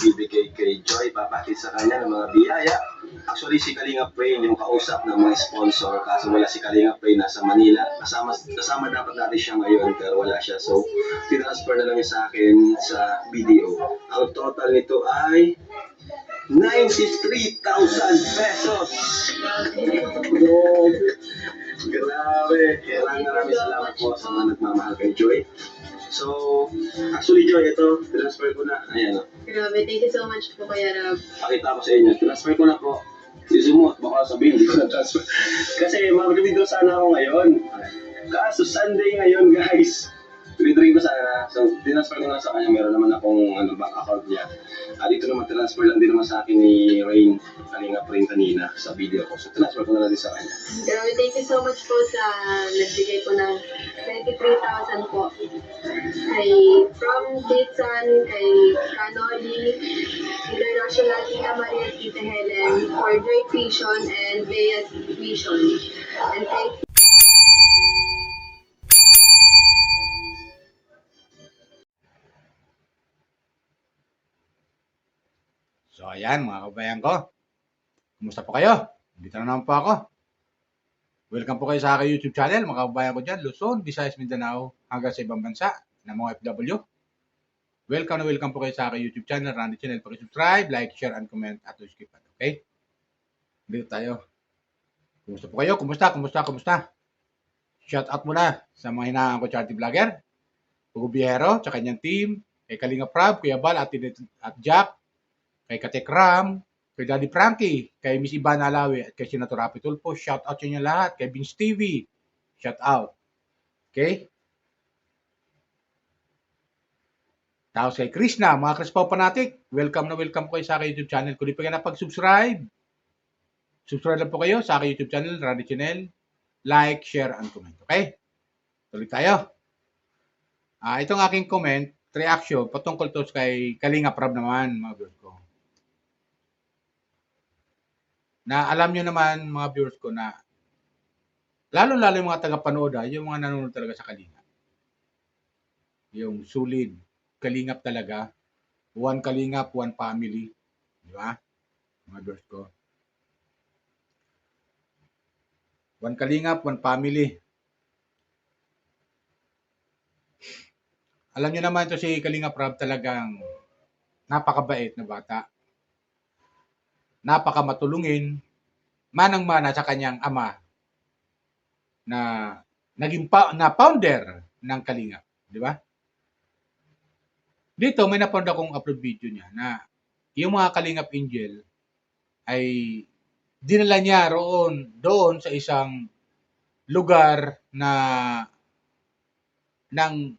magbibigay kay Joy, papatid sa kanya ng mga biyaya. Actually, si Kalinga Prey yung kausap ng mga sponsor, kaso wala si Kalinga Prey, nasa Manila. Kasama dapat natin siya ngayon, pero wala siya. So, tinransfer na lang niya sa akin sa video. Ang total nito ay 93,000 pesos. Grabe. Maraming salamat po sa mga nagmamahal kay Joy. So, actually Joy, ito, transfer ko na. Ayan o. Grabe, thank you so much po, Kuya Rob. Pakita ko sa inyo. Transfer ko na po. Sisumot, baka sabihin, hindi ko na-transfer. Kasi mag-withdraw sana ako ngayon. Kaso Sunday ngayon, guys. Withdraw ko sana. So, tinransfer ko na sa kanya. Meron naman akong bank account niya. Dito naman, transfer lang din naman sa akin ni Rain. Kalinga Print kanina sa video ko. So, transfer ko na lang din sa kanya. Grabe, thank you so much po sa nagbigay po ng 23,000 po. From Kitsan, kay Canoli, International Tita Maria, Tita Helen, for Drake Vision and Lea's Vision. And thank you. So ayan mga kabayan ko. Kumusta po kayo? Dito na naman po ako. Welcome po kayo sa aking YouTube channel, mga kabayan ko dyan, Luzon, Visayas, Mindanao, hanggang sa ibang bansa na mga FW. Welcome na welcome po kayo sa aking YouTube channel, Randy Channel. Pag-subscribe, like, share, and comment at skip. Okay? Dito tayo. Kumusta po kayo? Kumusta? Shout out muna sa mga hinahaan ko charity vlogger, Hugo Bihero, sa kanyang team, kay Kalinga Prab, Kuya Bal, at Jack, kay Katek Ram, kay Daddy Frankie, kay Miss Ivana Alawi, at kay Senator Rapi Tulfo. Shout out sa inyo lahat. Kay Vince TV, shout out. Okay? Tapos kay Krishna, mga Krispaw Fanatic, welcome na welcome po kayo sa aking YouTube channel. Kung di pa kayo napag-subscribe, subscribe lang po kayo sa aking YouTube channel, Randy Channel. Like, share, and comment. Okay? Tuloy tayo. Itong aking comment, reaction, patungkol to kay Kalinga Prab naman, mga viewers ko. Na alam nyo naman, mga viewers ko, na lalo-lalo yung mga taga-panood, yung mga nanonood talaga sa Kalinga. Yung solid, Kalingap talaga. One Kalingap, one family. Di ba? Mga viewers ko. One Kalingap, one family. Alam nyo naman ito si Kalinga Prab, talagang napakabait na bata. Napakamatulungin, manang-mana sa kanyang ama na naging founder ng Kalingap, di ba? Dito may napound akong upload video niya na yung mga Kalingap Angel ay dinala niya doon sa isang lugar na nang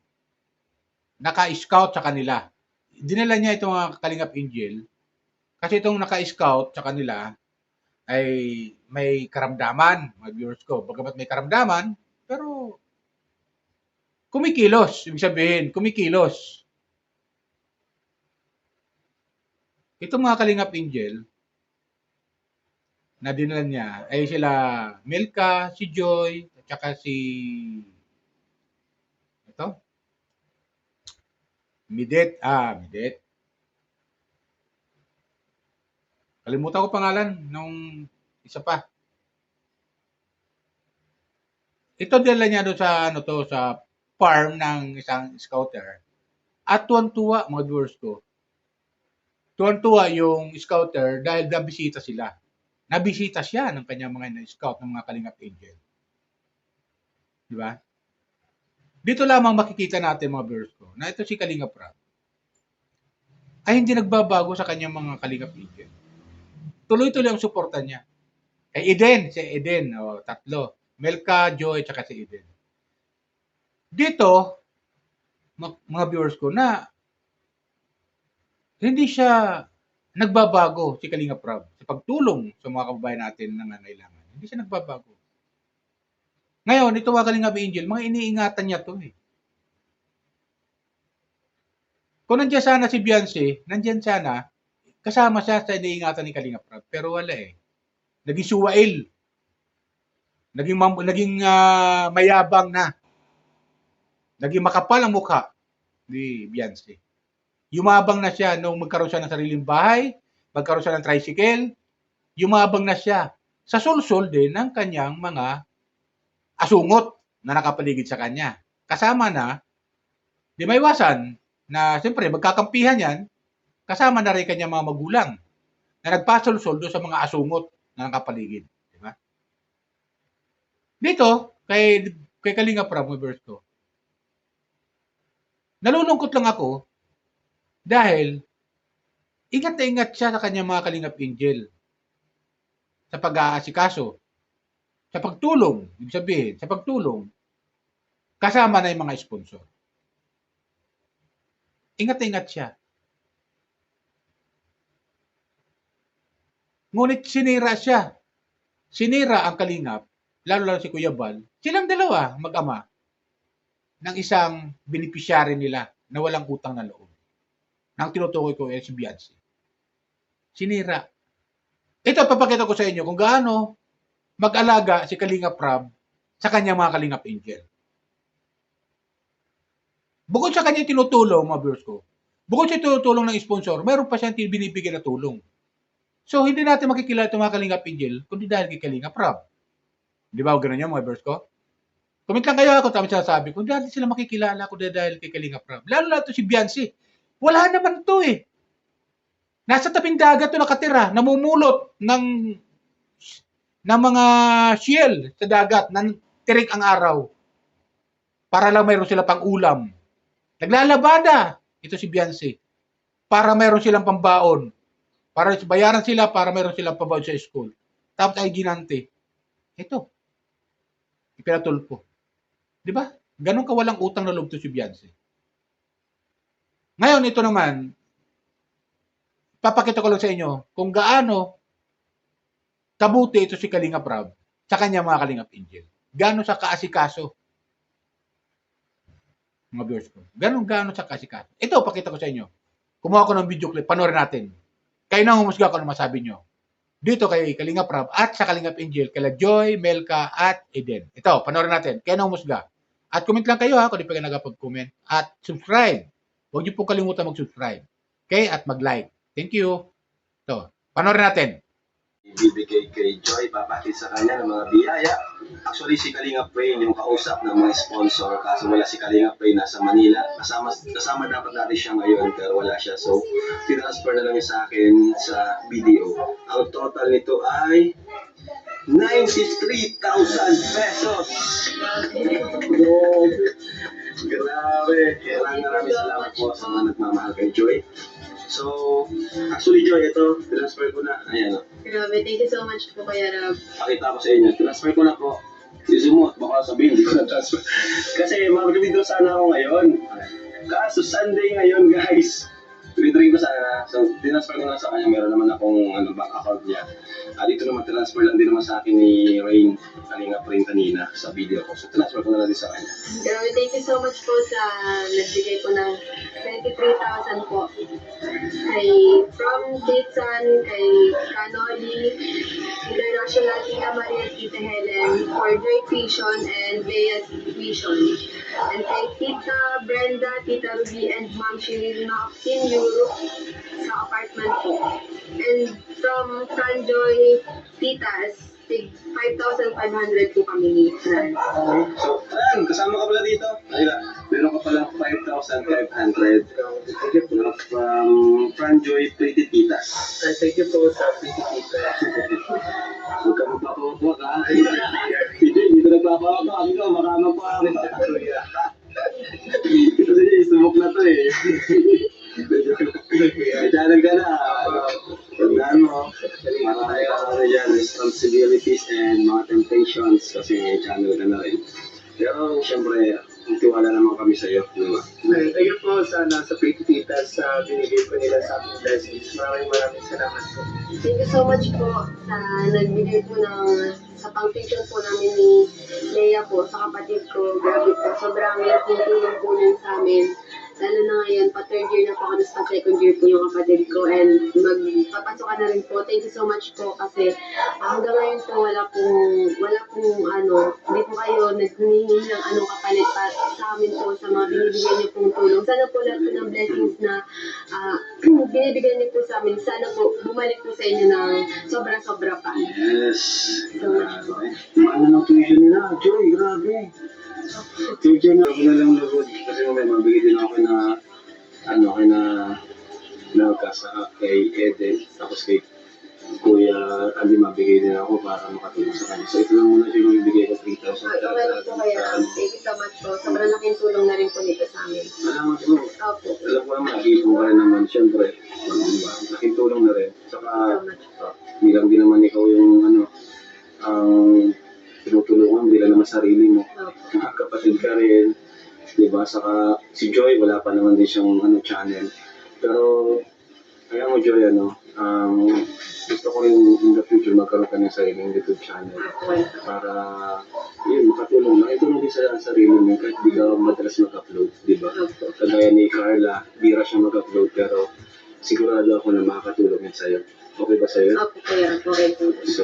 naka-scout sa kanila. Dinala niya itong mga Kalingap Angel kasi itong naka-scout sa kanila ay may karamdaman, mga viewers ko. Bagamat may karamdaman, pero kumikilos. Ibig sabihin, kumikilos. Itong mga Kalingap Angel na dinala niya ay sila Milka, si Joy, at saka si Midet. Midet. Kalimutan ko pangalan nung isa pa. Ito dala niya doon sa sa farm ng isang scouter. At tuwan-tuwa, mga viewers ko. Tuwan-tuwa yung scouter dahil nabisita sila. Nabisita siya ng kanyang mga scout ng mga Kalingap Angel. Di ba? Dito lamang makikita natin, mga viewers ko, na ito si Kalinga Prab ay hindi nagbabago sa kanyang mga Kalingap Angel. Tuloy-tuloy ang suporta niya. Kay Eden, si Eden, tatlo. Melka, Joy, tsaka si Eden. Dito, mga viewers ko, na hindi siya nagbabago si Kalinga Prab sa pagtulong sa mga kababayan natin na nangangailangan. Hindi siya nagbabago. Ngayon, ito mga Kalingap Angel, mga iniingatan niya to eh. Kung nandiyan sana si Beyonce, nandiyan sana, kasama siya sa iniingatan ni Kalinga Prab. Pero wala eh. Naging suwail. Naging mayabang na. Naging makapal ang mukha ni Beyonce. Yumabang na siya nung magkaroon siya ng sariling bahay, magkaroon siya ng tricycle, yumabang na siya sa sulsol din ng kanyang mga asungot na nakapaligid sa kanya. Kasama na, di maiwasan na siyempre magkakampihan yan, kasama na rin kanyang mga magulang na nagpasulsol doon sa mga asungot na nakapaligid. Di ba? Dito, kay Kalinga Prab, may verse ko, nalulungkot lang ako dahil ingat na ingat siya sa kanyang mga Kalingap Angel sa pag-aasikaso, sa pagtulong, ibig sabihin, sa pagtulong, kasama na yung mga sponsor. Ingat na ingat siya. Ngunit sinira siya. Sinira ang Kalingap, lalo si Kuya Bal, silang dalawa, mag-ama, ng isang beneficiary nila na walang utang na loob. Nang tinutukoy ko si Beyonce. Sinira. Ito, papakita ko sa inyo kung gaano mag-alaga si Kalinga Prab sa kanyang mga Kalingap Angel. Bukod sa kanya tinutulong, mga viewers ko, bukod sa tinutulong ng sponsor, mayroon pa siyang binibigyan na tulong. So, hindi natin makikilala itong mga Kalingap Angel kundi dahil kay Kalinga Prab. Di ba? Ganun yan, mga viewers ko? Comment lang kayo ako, tama sinasabi. Kung dahil sila makikilala ko dahil kay Kalinga Prab. Lalo na ito si Beyonce. Wala naman ito eh. Nasa tabing dagat ito nakatira, namumulot ng mga shell sa dagat, nang tirik ang araw. Para lang mayroon sila pang ulam. Naglalabada, ito si Beyonce. Para mayroon silang pambaon. Para bayaran sila, para mayroon silang pambaon sa school. Tapos ay ginante. Ito. Ipinatulpo. Di ba? Ganon kawalang utang na loob to si Beyonce. Ngayon, ito naman, papakita ko lang sa inyo kung gaano kabuti ito si Kalinga Prab sa kanya mga Kalingap Angel. Gaano sa kaasikaso. Mga viewers ko. Gaano sa kaasikaso. Ito, pakita ko sa inyo. Kumuha ko ng video clip. Panoorin natin. Kayo nang humusga ko ano masabi nyo. Dito kay Kalinga Prab at sa Kalingap Angel, kay Joy, Melka at Eden. Ito, panoorin natin. Kayo nang humusga. At comment lang kayo ha kung di pa kayo nagpag-comment. At subscribe. Huwag niyo po kalimutan mag-subscribe. Okay? At mag-like. Thank you. Ito, panoorin natin. Ibibigay kay Joy, papakit sa kanya ng mga biyaya. Actually, si Kalinga Prey yung kausap ng mga sponsor. Kaso wala si Kalinga Prey, nasa Manila. Kasama dapat natin siya ngayon, pero wala siya. So, tinransfer na lang sa akin sa video. Ang total nito ay 93,000 pesos. Grabe. Maraming salamat po sa mga nagmamahal kay Joy. So, actually Joy, ito, transfer ko na. Ayan o. Grabe, thank you so much po, Kuya Rob. Pakita ko sa inyo. Transfer ko na po. Iso mo, baka sabihin, hindi ko na transfer. Kasi mag-withdraw sana ako ngayon. Kaso Sunday ngayon, guys. Withdrawing ko sana. So, tinransfer ko na sa kanya. Meron naman akong bank account niya. At ito naman, transfer lang din naman sa akin ni Rain. Kalinga Rain kanina sa video ko. So, transfer ko na lang din sa kanya. Grabe, thank you so much po sa nagbigay po ng 23,000 po. Kay from Kitsan, kay Canoli, International Tita Maria, Tita Helen, for Drake Vision and Lea's Vision. And kay Tita Brenda, Tita Ruby, and Ma'am Shirley na in Europe sa apartment po. And from Franjoy Titas, 5,500 po kami ni Fran. So, Fran, kasama ka pala dito? Ayun, meron ka pala 5,500 from Franjoy Pretty Titas. Thank you po sa Pretty Titas. Huwag ka magpapawag ha? Hindi ko nagpapawag ha? Hindi ko, makamang pa ako. Kasi isumok na to eh. May channel ka na. Tandaan mo, marami ka na dyan, responsibilities and mga temptations kasi may channel ka na rin. Pero siyempre, tiwala naman kami sa'yo. Thank you po sa Pretty Titas sa binigay ko nila sa aking blessings. Maraming salamat po. Thank you so much po sa nagbigay po sa pang-tuition po namin ni Leia po sa kapatid ko. Grabe po, sobrang tulong po nun sa amin. Lalo na ngayon, pa third year na po ako, pa second year po yung kapatid ko. And magpapasok ka na rin po. Thank you so much po kasi hanggang ngayon po wala pong hindi po kayo naghihingi ng anong kapalit pa sa amin po sa mga binibigyan niyo pong tulong. Sana po lahat po ng blessings na binibigyan niyo po sa amin, sana po bumalik po sa inyo ng sobra-sobra pa. Yes. So much po. Ano ng tuition nila? Joy, grabe. Tuition na ako na lang lugod. Kasi may mabigay din ako na kay Eden. Tapos kay Kuya Andy mabigay din ako para makatulong sa kanya. So ito lang muna siya mabibigay ko 3,000. Okay lang po kaya. Thank you so much po. Sobrang laking tulong na rin po nito sa amin. Salamat po. Opo. Alam ko naman, nag-iipon ka rin naman, syempre. Laking tulong na rin. Saka, So much po. bilang din naman ikaw yung ang tinutulungan, bilang naman sarili mo. Opo. Mga kapatid ka rin. Diba? Saka si Joy, wala pa naman din siyang channel. Pero, kaya mo Joy, gusto ko rin in the future magkaroon ka ng sariling YouTube channel. Para, yun, makatulong din sa sarili mo kahit di ka madalas mag-upload, di ba? Kagaya ni Carla, bira siya mag-upload pero sigurado ako na makakatulong yan sa'yo. Okay ba sa'yo? Opo kaya. Okay po. So,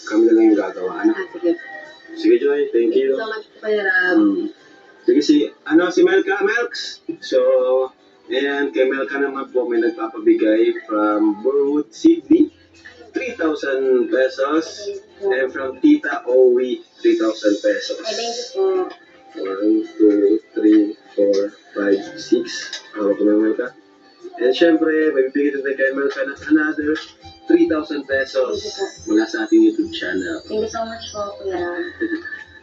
kami na lang yung gagawa. Sige. Sige Joy, thank Thank you you. so much po kaya. Sige si Melka, So, ayan, kay Melka naman po may nagpapabigay from Burwood, Sydney, 3,000 pesos. And from Tita Owie, 3,000 pesos. Thank you po. 1, 2, 3, 4, 5, 6. Hawak ko na Melka. And syempre, may bibigyan din kay Melka ng another 3,000 pesos mula sa ating YouTube channel. Thank you so much po kuya.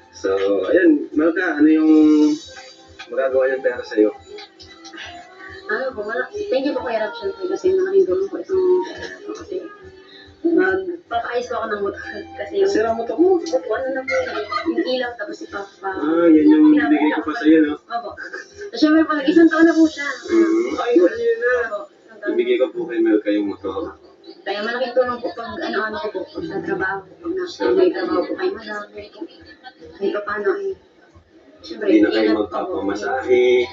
So, ayan, Melka, ano yung magagawa niyang pera sa'yo? Thank you po kuya Rap syempre kasi malaking tulong po itong pera po kasi magpapaayos po ako ng motor kasi yung Sira mo to ko. opo, na po yung ilaw tapos ipapa. Yan yung bigay ko pa sa'yo, no? Opo. So, syempre po, nag-isang taon na po siya. Ay, yun na. Opo. isang taon. Ibigay ko po kay Melka yung motor. Kaya malaking tulong po pag ano ko po, pag sa trabaho, pag may trabaho po kayo madam, may paano eh. Siyempre, Hindi na kayo ingat po. magpapamasahe.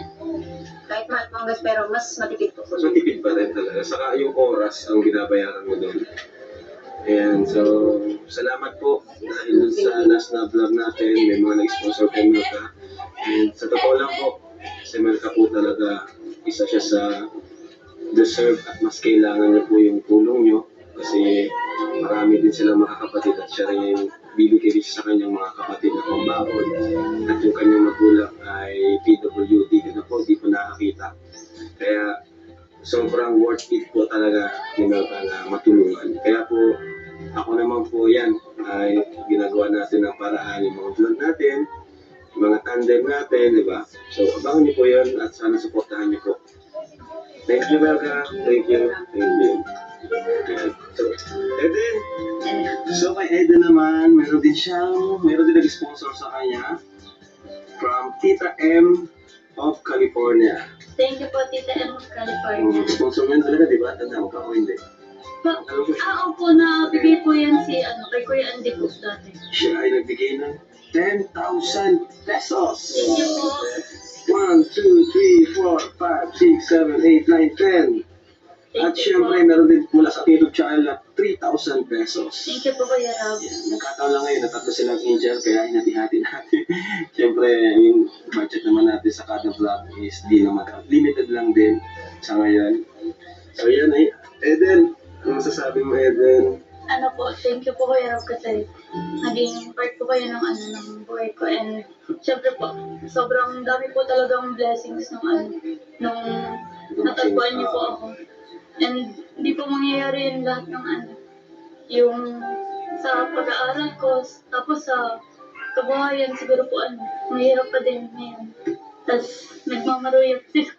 Kahit mahal po ang gas, pero mas matipid po. Mas matipid pa rin talaga. Saka yung oras ang binabayaran mo doon. Ayan, so salamat po dahil dun sa last na vlog natin, may mga nag-sponsor kay Melka. And sa totoo lang po, si Melka po talaga isa siya sa deserve at mas kailangan niya po yung tulong niyo kasi marami din silang mga kapatid at siya rin yung bibigay din sa kanyang mga kapatid na pambaon at yung kanyang magulang ay PWD na po, di po nakakita. Kaya sobrang worth it po talaga ni Melka na matulungan. Kaya po ako naman po yan ay ginagawa natin ng paraan yung mga vlog natin, yung mga tandem natin, di ba? So abangan niyo po yan at sana supportahan niyo po. Thank you, Melka. Thank you. Thank you. Ayan. So, Eden. So, kay Eden naman, meron din nag-sponsor sa kanya from Tita M of California. Thank you po, Tita M of California. Sponsor mo yun talaga, di ba? Tanda mo ka o hindi? Opo, nabigay po yan kay Kuya Andy po dati. Siya ay nagbigay ng 10,000 pesos. Thank you po. 1, 2, 3, 4, 5, 6, 7, 8, 9, 10. At syempre, meron din mula sa YouTube channel na 3,000 pesos. Thank you po, Kuya Rob. Nagkataon lang ngayon na tatlo silang angel, kaya hinati-hati natin. Syempre, yung budget naman natin sa kada vlog is di naman limited lang din sa ngayon. So yan ay, Eden, ano masasabi mo Eden? Thank you po Kuya Rob kasi naging part po kayo ng buhay ko and syempre po, sobrang dami po talagang blessings nung natagpuan niyo po ako. And hindi po mangyayari yung lahat ng yung sa pag-aaral ko, tapos sa kabuhayan siguro po mahirap pa din ngayon. Tapos nagmamaruyap din.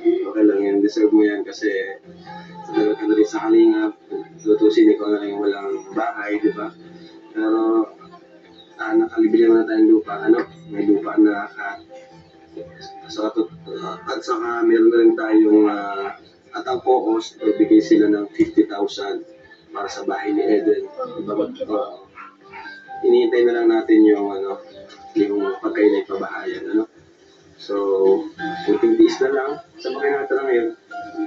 Okay lang yan, deserve mo yan kasi talaga ka na rin sa kalingap, lutusin ikaw na rin walang bahay, di ba? Pero nakalibili mo na tayong lupa, may lupa na at saka meron na rin tayong at ang co-host, bigay sila ng 50,000 para sa bahay ni Eden. Hinihintay na lang natin yung pagkailay pabahayan, So, kunting tiis na lang. Saan ba kayo nakatira ngayon?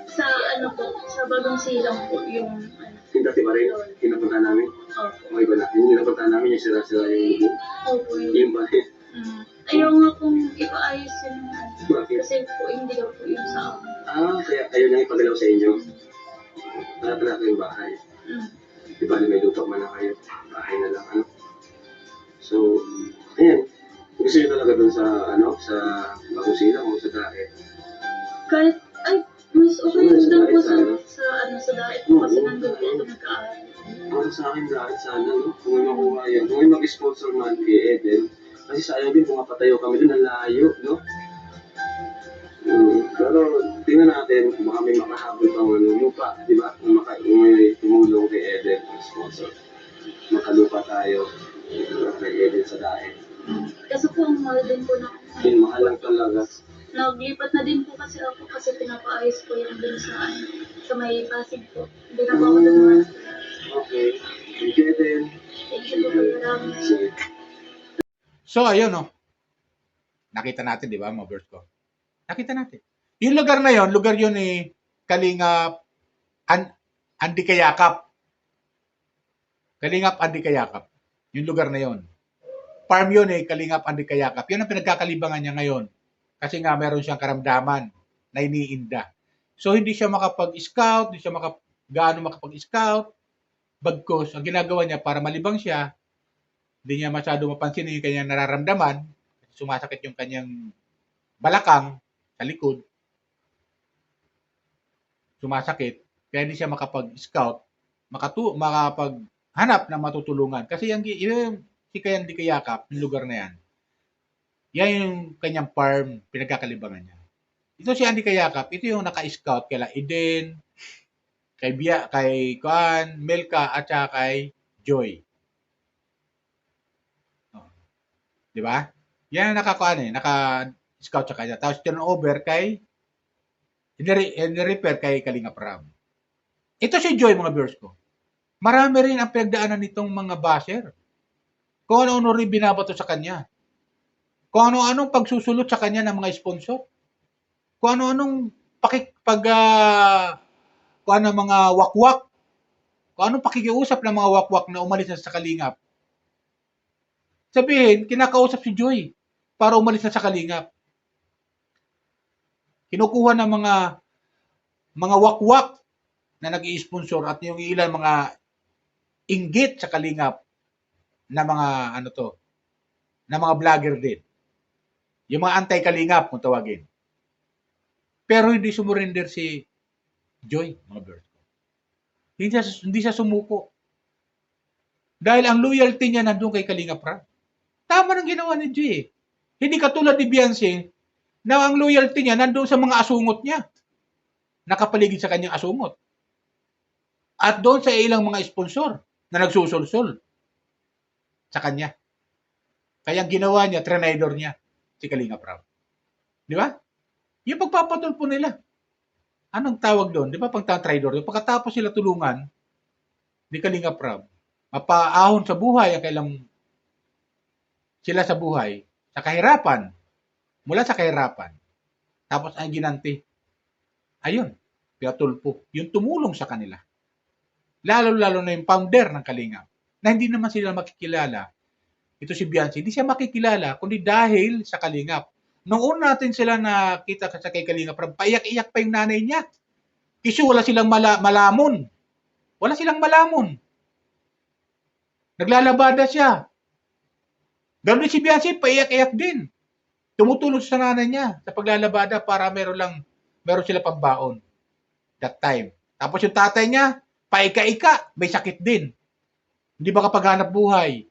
Sa ano po, sa Bagong Silang po, yung ano. Yung dati pa rin, pinapunta namin. Opo. Okay ba na? Yung pinapunta namin, yung sira-sira yung Opo, yung ba? Ayaw nga pong ipaayos yun. Bakit? Kasi po, hindi ko po yung sa akin. Kaya ayaw nang ipagalaw sa inyo. Wala pala kayong bahay. Di ba, may lupa man na kayo. Bahay na lang, ano? So, ayan. Gusto nyo talaga dun sa, sa Bagong Silang o sa Daet? Kahit, mas okay So, daw po sa daet, sa daet po kasi nandun po ako nag-aaral. Para sa akin Daet sana, no? Kung may makuha yan. Kung may mag-sponsor man kay Eden. Kasi sayang din kung mapatayo kami dun, ang layo, no? Pero tingnan natin kung baka may makahabol pang lupa, di ba? Kung may tumulong kay Eden, sponsor. Makalupa tayo kay Eden sa Daet. Kasi po, ang mahal din po na. Yun, mahal lang talaga. Naglipat na din po kasi ako kasi pinapaayos ko yung dun sa may Pasig po. Hindi na po ako dun. Okay. Thank you, Eden. Thank you po, maraming. Sige. So, ayun, no? Nakita natin, di ba, mga birds ko? Nakita natin. Yung lugar na yon, lugar yun ni Kalingap Andy Kayakap. Kalingap Andy Kayakap. Yung lugar na yon. Farm yun Kalingap Andy Kayakap. Yun ang pinagkakalibangan niya ngayon. Kasi nga meron siyang karamdaman na iniinda. So, hindi siya makapag-scout, hindi siya gaano makapag-scout. Bagkos, ang ginagawa niya para malibang siya, hindi niya masyado mapansin yung kanyang nararamdaman. Sumasakit yung kanyang balakang sa likod. Sumasakit. Kaya hindi siya makapag-scout, makapaghanap ng matutulungan. Kasi yung si Andy Kayakap, yung lugar na yan, yan yung kanyang farm, pinagkakalibangan niya. Ito si Andy Kayakap, ito yung naka-scout kay Eden, kay Melka, at saka kay Joy. Di ba? Yan ang naka-scout sa kanya. Tapos turnover repair kay Kalinga Prab. Ito si Joy, mga viewers ko. Marami rin ang pinagdaanan nitong mga basher. Kung ano-ano rin binabato sa kanya. Kung ano-anong pagsusulot sa kanya ng mga sponsor. Kung ano-anong mga wakwak. Kung anong pakikiusap ng mga wakwak na umalis na sa Kalingap. Sabihin, kinakausap si Joy para umalis na sa Kalingap. Kinukuha ng mga wakwak na nag-i-sponsor at yung ilan mga inggit sa Kalingap na mga na mga vlogger din. Yung mga anti-Kalingap kung tawagin. Pero hindi sumurrender si Joy, mga birds. Hindi siya sumuko. Dahil ang loyalty niya nandun kay Kalingap Prab. Tama nang ginawa ni Joy. Hindi katulad ni Beyonce na ang loyalty niya nandun sa mga asungot niya. Nakapaligid sa kanyang asungot. At doon sa ilang mga sponsor na nagsusulsol sa kanya. Kaya ang ginawa niya, trinidor niya, si Kalingap Prab. Di ba? Yung pagpapatulpo nila. Anong tawag doon? Di ba pang trinidor? Pagkatapos sila tulungan ni Kalingap Prab, mapaahon sa buhay ang kailang sila sa buhay, sa kahirapan, mula sa kahirapan. Tapos ang ginanti, ayun, pinatulpo, yung tumulong sa kanila. Lalo-lalo na yung founder ng Kalingap, na hindi naman sila makikilala. Ito si Beyonce, hindi siya makikilala, kundi dahil sa Kalingap. Noong una natin sila nakita sa kay Kalingap, paiyak-iyak pa yung nanay niya. Kasi wala silang malamon. Wala silang malamon. Naglalabada siya. Ganun din si Beyonce, paiyak-iyak din. Tumutulong sa nanay niya sa paglalabada para meron sila pambaon. That time. Tapos yung tatay niya, paika-ika, may sakit din. Hindi ba kapaghanap buhay?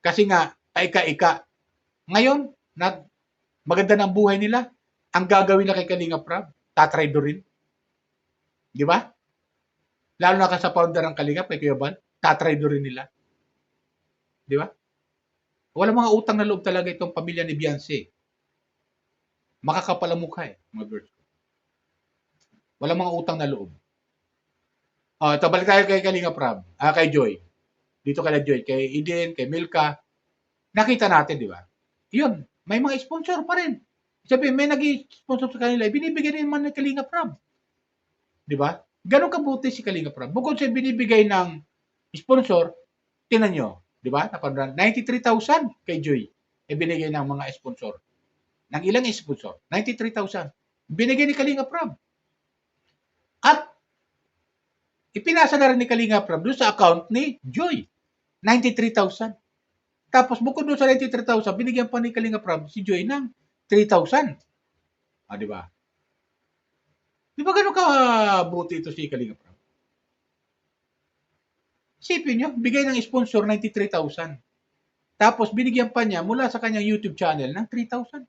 Kasi nga, paika-ika. Ngayon, maganda ng buhay nila. Ang gagawin na kay Kalingap Prab, tatraydo rin. Di ba? Lalo na sa founder ng Kalingap, kay Kuya Bal, tatraydo rin nila. Di ba? Wala mga utang na loob talaga itong pamilya ni Beyonce. Makakapal ang mukha mga birds. Wala mga utang na loob. Ito, balik tayo kay Kalingap Prab, kay Joy. Dito kay Joy, kay Eden, kay Milka. Nakita natin, di ba? Yun, may mga sponsor pa rin. Sabi, may nag-sponsor sa kanila, binibigay rin naman ng Kalinga Prab. Di ba? Ganon kabuti si Kalinga Prab. Bukod sa binibigay ng sponsor, tinan nyo, di ba? 93,000 kay Joy. Binigay ng mga sponsor. Ng ilang sponsor? 93,000. Binigay ni Kalinga Prab. At ipinasa na rin ni Kalinga Prab doon sa account ni Joy. 93,000. Tapos bukod doon sa 93,000, binigyan pa ni Kalinga Prab si Joy ng 3,000. Di ba? Di ba gano'n kabuti ito si Kalinga Prab? Isipin nyo, bigay ng sponsor 93,000. Tapos binigyan pa niya mula sa kanyang YouTube channel ng 3,000.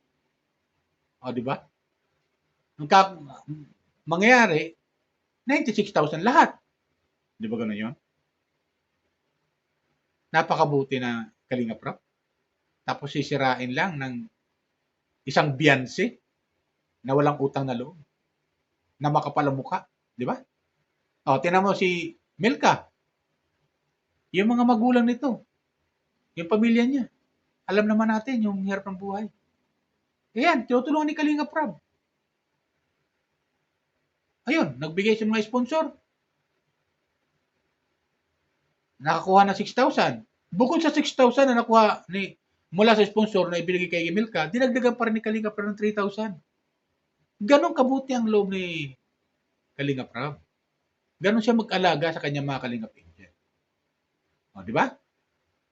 Di ba? Mangyayari, 96,000 lahat. Di ba gano'n yun? Napakabuti na Kalinga Prab. Tapos sisirain lang ng isang Beyonce na walang utang na loob. Na makapal ang mukha. Di ba? Tinan mo si Milka. Yung mga magulang nito. Yung pamilya niya. Alam naman natin yung hirap ng buhay. Ayan, tinutulungan ni Kalinga Prab. Ayun, nagbigay sa mga sponsor. Nakakuha na 6,000. Bukod sa 6,000 na nakuha mula sa sponsor na ibinigay kay Milka, dinagdagan pa rin ni Kalinga Prab ng 3,000. Ganon kabuti ang loob ni Kalinga Prab. Ganon siya mag-alaga sa kanyang mga Kalinga Angel. Di ba?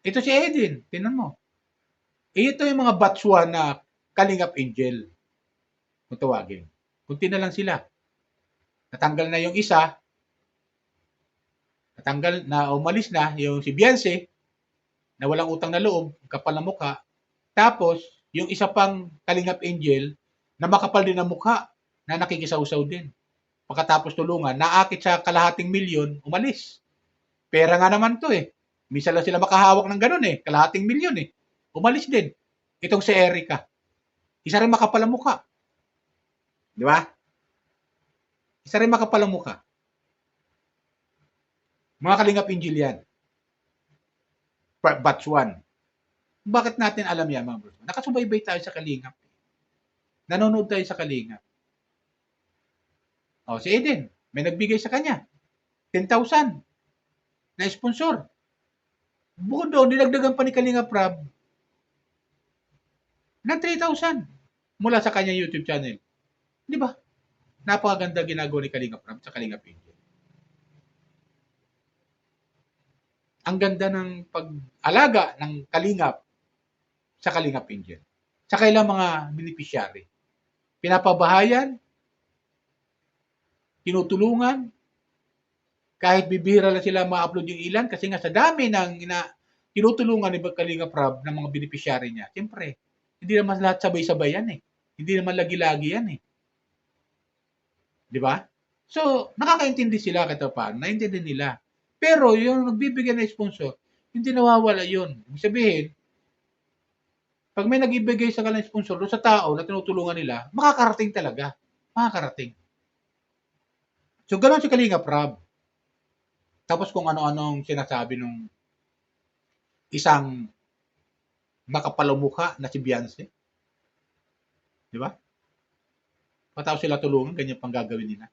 Ito si Edin, tinan mo. Ito yung mga batsuan na Kalinga Angel. Kung tawagin. Kunti na lang sila. Natanggal na yung isa. Natanggal na, umalis na yung si Beyonce na walang utang na loob, kapal na mukha. Tapos, yung isa pang Kalingap Angel na makapal din ang mukha na nakikisaw-saw din. Pagkatapos tulungan, naakit sa kalahating milyon, umalis. Pera nga naman to eh. Minsan lang sila makahawak ng ganun eh. Kalahating milyon eh. Umalis din. Itong si Erica. Isa rin makapal ang mukha. Di ba? Isa rin makapal ang mukha. Mga Kalingap Angel yan. Batch 1. Bakit natin alam yan, mga bro? Nakasubaybay tayo sa Kalingap. Nanonood tayo sa Kalingap. Si Eden, may nagbigay sa kanya. 10,000 na sponsor. Bukod doon, nilagdagan pa ni Kalinga Prab ng 3,000 mula sa kanya YouTube channel. Di ba? Napakaganda ginagawa ni Kalinga Prab sa Kalinga Angel. Ang ganda ng pag-alaga ng Kalingap sa Kalingap Angel. Sa kailang mga beneficiary. Pinapabahayan, tinutulungan, kahit bibihira lang sila ma-upload yung ilan, kasi nga sa dami ng tinutulungan ni Kalinga Prab ng mga beneficiary niya. Siyempre, hindi naman lahat sabay-sabay yan eh. Hindi naman lagi-lagi yan eh. Di ba? So, nakakaintindi sila kahit paano. Naintindi nila. Pero yung nagbibigay ng sponsor, hindi nawawala yun. Ibig sabihin, pag may nagbibigay sa kanilang sponsor doon sa tao na tinutulungan nila, makakarating talaga. Makakarating. So, ganoon si Kalinga Prab. Tapos kung ano-anong sinasabi nung isang makapalumukha na si Beyonce. Di ba? Patao sila tulungan, ganyan pang gagawin nila.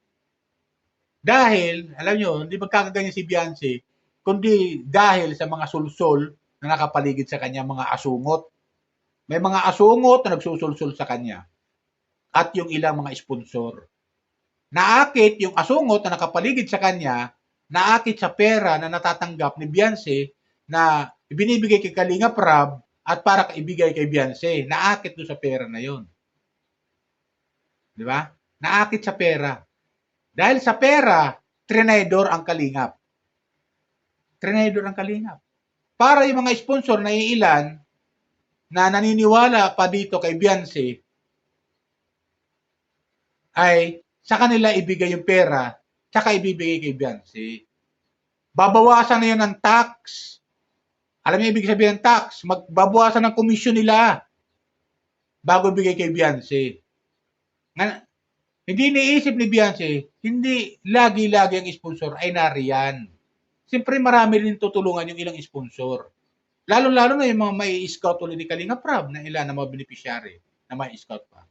Dahil, alam nyo, hindi magkakaganyan si Beyonce, kundi dahil sa mga sulsol na nakapaligid sa kanya, mga asungot. May mga asungot na nagsusulsol sa kanya. At yung ilang mga sponsor. Naakit yung asungot na nakapaligid sa kanya, naakit sa pera na natatanggap ni Beyonce na ibinibigay kay Kalinga Prab at para ibigay kay Beyonce. Naakit doon sa pera na yon. Di ba? Naakit sa pera. Dahil sa pera, trinidor ang Kalingap. Trinidor ang Kalingap. Para yung mga sponsor na iilan na naniniwala pa dito kay Beyonce ay sa kanila ibigay yung pera tsaka ibibigay kay Beyonce. Babawasan na yun ng tax. Alam niyo ibig sabihin ng tax? Magbabawasan ng komisyon nila bago ibigay kay Beyonce. Hindi iniisip ni Beyonce, hindi lagi-lagi ang sponsor ay nariyan. Siyempre marami rin tutulungan yung ilang sponsor. Lalo-lalo na yung mga may scout ulit ni Kalinga Prab na ilan na mga beneficiary na may scout pa.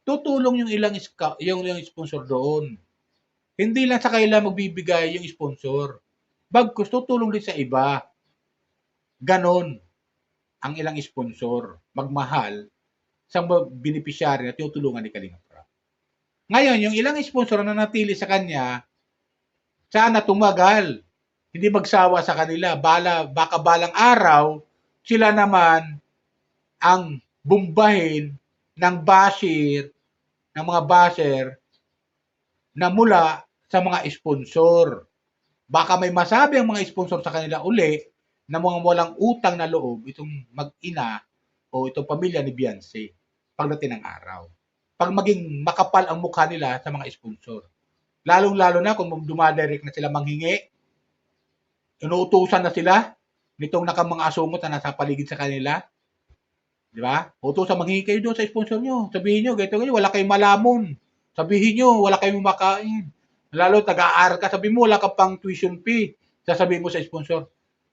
tutulong yung yung sponsor doon. Hindi lang sa kanila magbibigay yung sponsor. Bagkus tutulong din sa iba. Ganon ang ilang sponsor. Magmahal sa beneficiary na tinutulungan ni Kalingap Rab. Ngayon, yung ilang sponsor na natili sa kanya, sana tumagal. Hindi magsawa sa kanila. Baka balang araw, sila naman ang bumbahin ng mga basher na mula sa mga sponsor. Baka may masabi ang mga sponsor sa kanila uli na mga walang utang na loob itong mag-ina o itong pamilya ni Beyonce pagdating ng araw. Pag maging makapal ang mukha nila sa mga sponsor. Lalong-lalo na kung dumadirect na sila manghingi, inuutusan na sila nitong mga asungot na nasa paligid sa kanila. Di ba? Utusan manghingi kayo doon sa sponsor nyo. Sabihin nyo, ganito, wala kayong malamon. Sabihin nyo, wala kayong makain. Lalo, taga-aaral ka, sabihin mo, wala ka pang tuition fee. Sasabihin mo sa sponsor.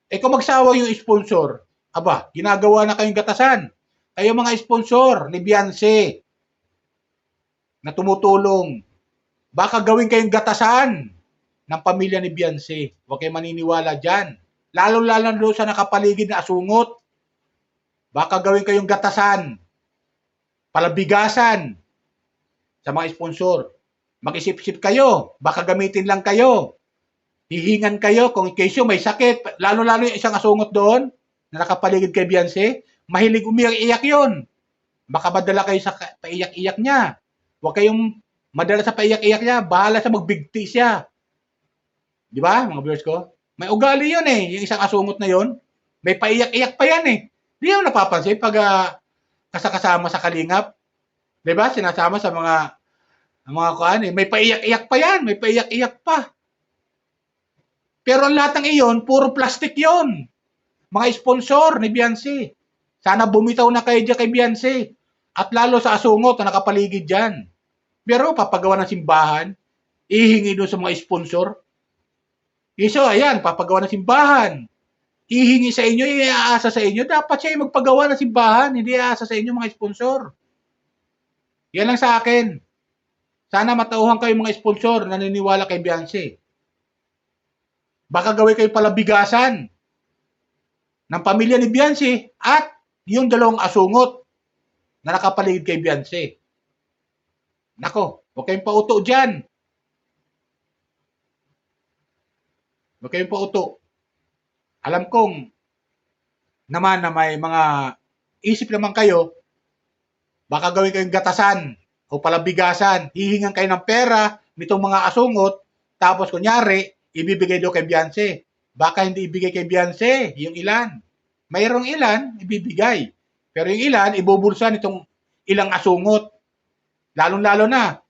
Kung magsawa yung sponsor, ginagawa na kayong gatasan. Kayo mga sponsor ni Beyonce na tumutulong. Baka gawin kayong gatasan ng pamilya ni Beyonce. Huwag kayong maniniwala dyan. Lalo-lalo doon sa nakapaligid na asungot. Baka gawin kayong gatasan. Palabigasan sa mga sponsor. Mag-isip-isip kayo. Baka gamitin lang kayo. Hihingan kayo kung kesyo may sakit. Lalo-lalo yung isang asungot doon na nakapaligid kay Beyonce. Mahilig umiyak-iyak yun. Baka madala kayo sa paiyak-iyak niya. Huwag kayong madala sa paiyak-iyak niya. Bahala sa magbigti siya. Di ba, mga viewers ko? May ugali yun eh. Yung isang asungot na yun. May paiyak-iyak pa yan eh. Di mo napapansin pag kasama sa Kalingap. Di ba? Sinasama sa mga kuan eh. May paiyak-iyak pa yan. May paiyak-iyak pa. Pero ang lahat ng iyon, puro plastic yon. Mga sponsor ni Beyonce. Sana bumitaw na kayo dyan kay Beyonce. At lalo sa asungot na nakapaligid dyan. Pero papagawa ng simbahan, ihingi doon sa mga sponsor. So, ayan, papagawa ng simbahan. Ihingi sa inyo, iaasa sa inyo. Dapat siya yung magpagawa ng simbahan, hindi iaasa sa inyo mga sponsor. Yan lang sa akin. Sana matauhan kayo mga sponsor na naniniwala kay Beyonce. Baka gawin kayo palabigasan ng pamilya ni Beyonce at yung dalawang asungot na nakapaligid kay Beyonce. Nako, huwag kayong pauto dyan. Huwag kayong pauto. Alam kong naman na may mga isip naman kayo, baka gawin kayong gatasan o palabigasan, hihingan kayo ng pera nitong mga asungot, tapos kunyari, ibibigay daw kay Beyonce. Baka hindi ibigay kay Beyonce, yung ilan. Mayroong ilan, ibibigay. Pero yung ilan, ibubulsa nitong ilang asungot. Lalong-lalo na,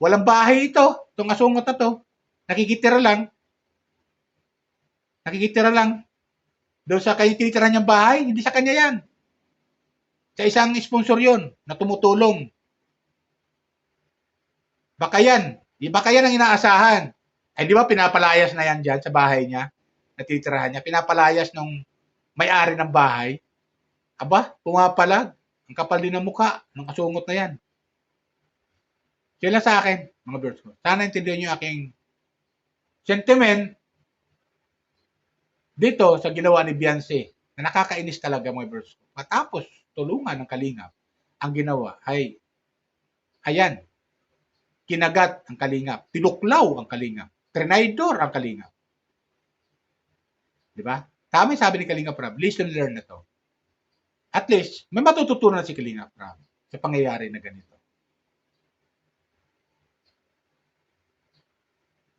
walang bahay ito, itong asungot na to. Nakikitira lang. Doon sa kanya tinitira niyang bahay, hindi sa kanya yan. Sa isang sponsor yun, na tumutulong. Baka yan ang inaasahan. Ay, di ba pinapalayas na yan dyan sa bahay niya, natitirahan niya, pinapalayas nung may-ari ng bahay. Pumapalag, ang kapal din ng mukha, ng asungot na yan. Yan lang sa akin, mga viewers ko. Sana intindihan niyo aking sentiment dito sa ginawa ni Beyonce, na nakakainis talaga, mga viewers ko. Matapos tulungan ng Kalingap, ang ginawa ay, ayan, kinagat ang Kalingap, tinuklaw ang Kalingap, trinaydor ang Kalingap. Di ba? Tama sabi ni Kalingap Rab, lesson learned na to. At least, may matututunan si Kalingap Rab sa pangyayari na ganito.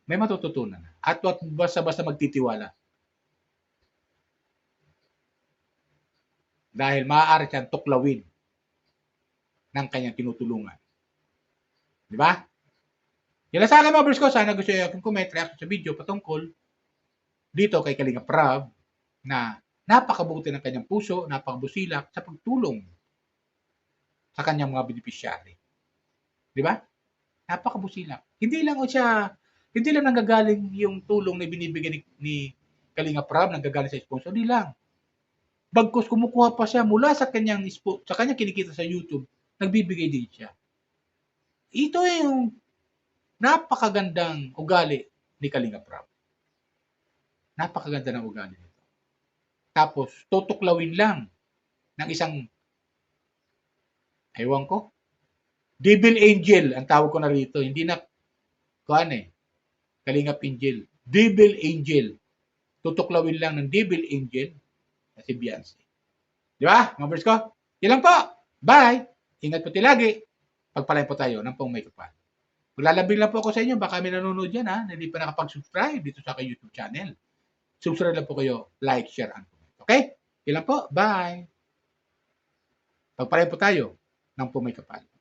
May matututunan. At basta-basta magtitiwala. Dahil maaari siyang tuklawin ng kanyang tinutulungan. Di ba? Yan lang sa akin mga viewers ko. Sana gusto nyo yung comment, reaction sa video patungkol dito kay Kalingap Rab na napakabuti ng kanyang puso, napakabusilak sa pagtulong sa kanyang mga beneficiary. Di ba? Napakabusilak. Hindi lang nanggagaling yung tulong na binibigyan ni Kalingap Rab, nanggagaling sa sponsor. Hindi lang. Bagkus kumukuha pa siya mula sa kanyang kinikita sa YouTube, nagbibigay din siya. Ito yung napakagandang ugali ni Kalinga Prab. Napakaganda ng ugali nito. Tapos, tutuklawin lang ng isang, ewan ko, Devil Angel, ang tawag ko na rito. Hindi na, Kalingap Angel. Devil Angel. Tutuklawin lang ng Devil Angel na si Beyonce. Di ba, mga friends ko? Yan lang po. Bye! Ingat po tayo lagi. Pagpalain po tayo ng pong may kapal. Maglalambing lang po ako sa inyo. Baka may nanonood yan, ha? Na hindi pa nakapag-subscribe dito sa aking YouTube channel. Subscribe lang po kayo. Like, share, and comment. Okay? Yan lang po. Bye! Pagpalain po tayo ng pong may kapal.